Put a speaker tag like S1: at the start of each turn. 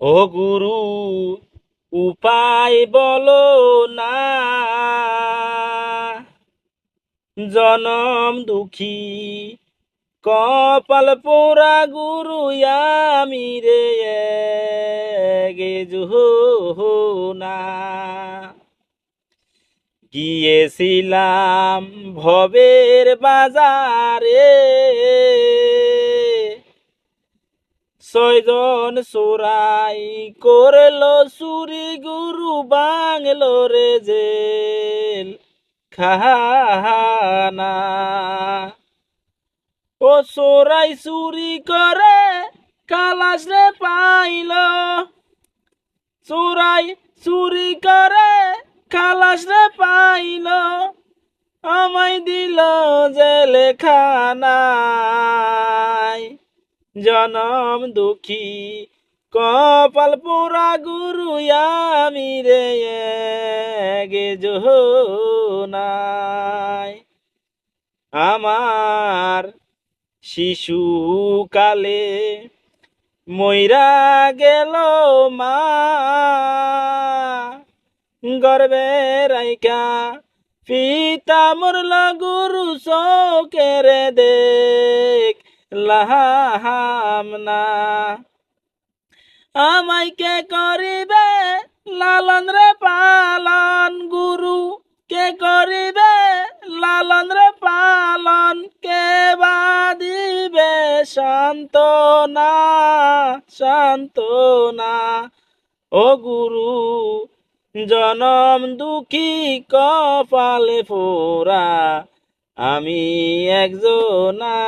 S1: ও গুরু, উপায় বলো না, জনম দুঃখী কপাল পোড়া গুরু আমি রে, গে না। গিয়েছিলাম ভবের বাজারে, ছয়জন চোরাই করলো চুরি, গুরু বাংলো রে জেল খানা। ও চোরাই চুরি করে কালাস রে পাইল, চোরাই চুরি করে খালাস রে পাইল, আমায় দিল জেলখানায়। জনম দুঃখী কপাল পোড়া গুরু আমি রে, গে নাই। আমার শিশুকালে মইরা গেল মা, গর্বে রাইকা পিতা মরল, গুরু চোখের দেখ লাহাম না। আমায় কে করিবে লালন রে পালন, গুরু কে করিবে লালন রে পালন, কে বাদিবে সান্ত্বনা সান্ত্বনা। ও গুরু, জনম দুঃখী কপালে পোড়া আমি একজনা।